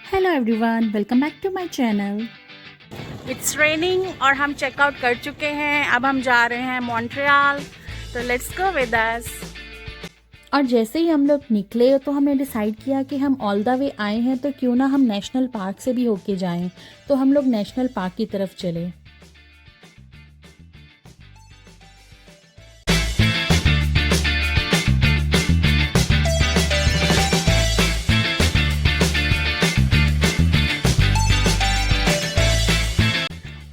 Hello everyone, welcome back to my channel. It's raining और हम checkout कर चुके हैं। अब हम जा रहे हैं मॉन्ट्रियल, तो लेट्स गो विद अस। और जैसे ही हम लोग निकले तो हमने डिसाइड किया कि हम ऑल द वे आए हैं तो क्यों ना हम नेशनल पार्क से भी होके जाएं। तो हम लोग नेशनल पार्क की तरफ चले।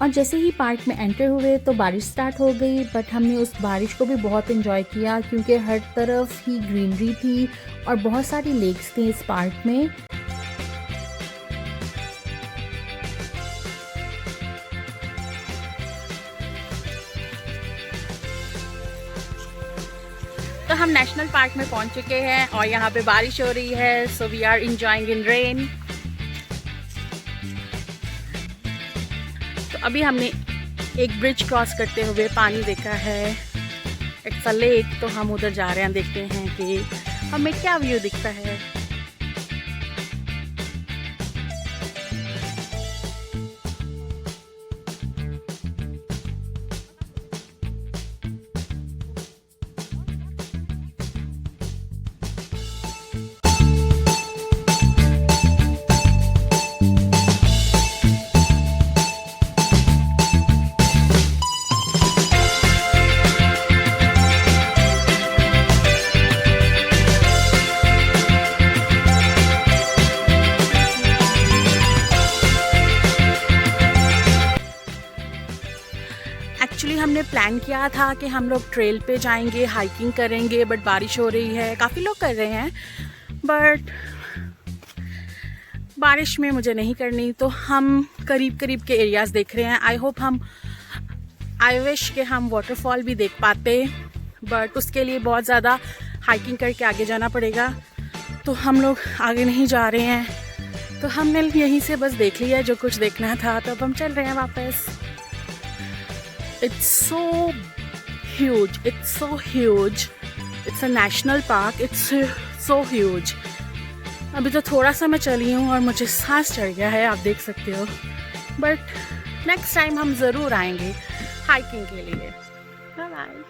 और जैसे ही पार्क में एंटर हुए तो बारिश स्टार्ट हो गई, बट हमने उस बारिश को भी बहुत एंजॉय किया क्योंकि हर तरफ ही ग्रीनरी थी और बहुत सारी लेक्स थी इस पार्क में। तो हम नेशनल पार्क में पहुंच चुके हैं और यहाँ पे बारिश हो रही है, so we are enjoying in rain. तो अभी हमने एक ब्रिज क्रॉस करते हुए पानी देखा है, इट्स अ लेक। तो हम उधर जा रहे हैं, देखते हैं कि हमें क्या व्यू दिखता है। एक्चुअली हमने प्लान किया था कि हम लोग ट्रेल पे जाएंगे, हाइकिंग करेंगे, बट बारिश हो रही है, काफ़ी लोग कर रहे हैं, बट बारिश में मुझे नहीं करनी। तो हम करीब करीब के एरियाज़ देख रहे हैं। आई विश कि हम वाटरफॉल भी देख पाते, बट उसके लिए बहुत ज़्यादा हाइकिंग करके आगे जाना पड़ेगा, तो हम लोग आगे नहीं जा रहे हैं। तो हमने यहीं से बस देख लिया जो कुछ देखना था, तो अब हम चल रहे हैं वापस। It's so huge. It's a national park. It's so huge. अभी तो थोड़ा सा मैं चली हूँ और मुझे सांस चढ़ गया है, आप देख सकते हो। बट नेक्स्ट टाइम हम ज़रूर आएंगे हाइकिंग के लिए। Bye bye.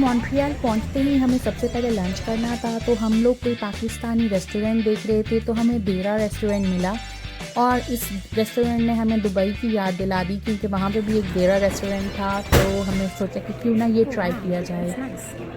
मॉन्ट्रियल पहुंचते ही हमें सबसे पहले लंच करना था, तो हम लोग कोई पाकिस्तानी रेस्टोरेंट देख रहे थे, तो हमें देरा रेस्टोरेंट मिला। और इस रेस्टोरेंट ने हमें दुबई की याद दिला दी क्योंकि वहाँ पे भी एक देरा रेस्टोरेंट था, तो हमने सोचा कि क्यों ना ये ट्राई किया जाए।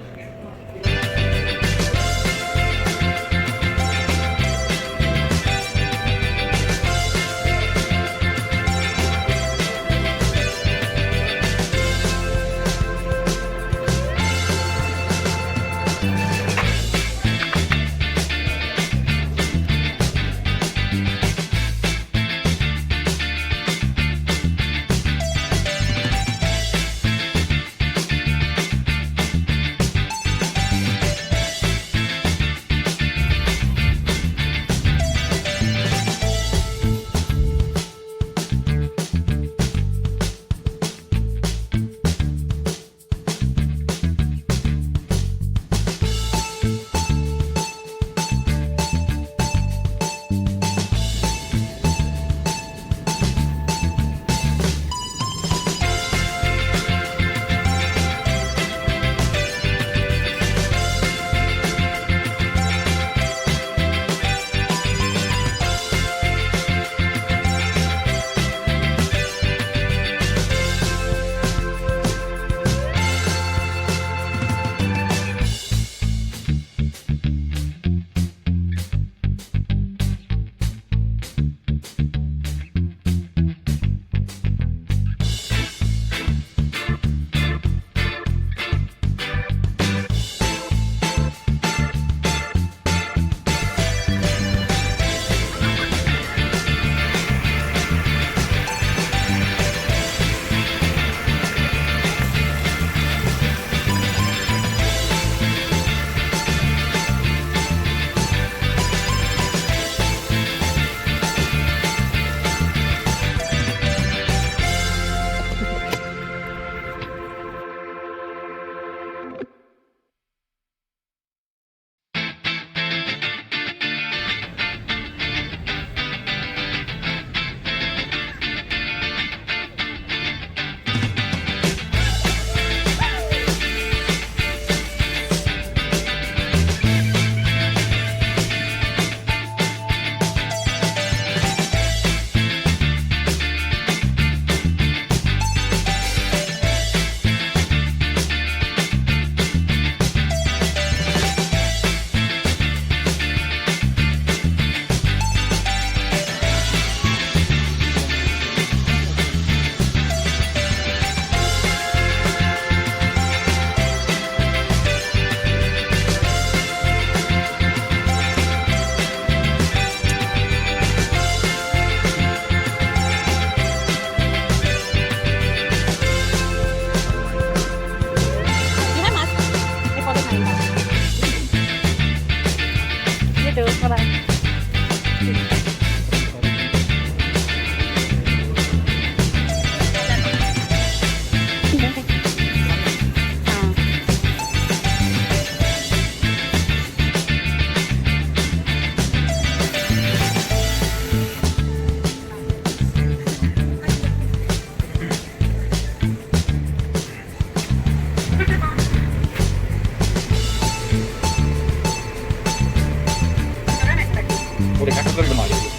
too. Bye-bye. 우리 각각을 좀 알려줘.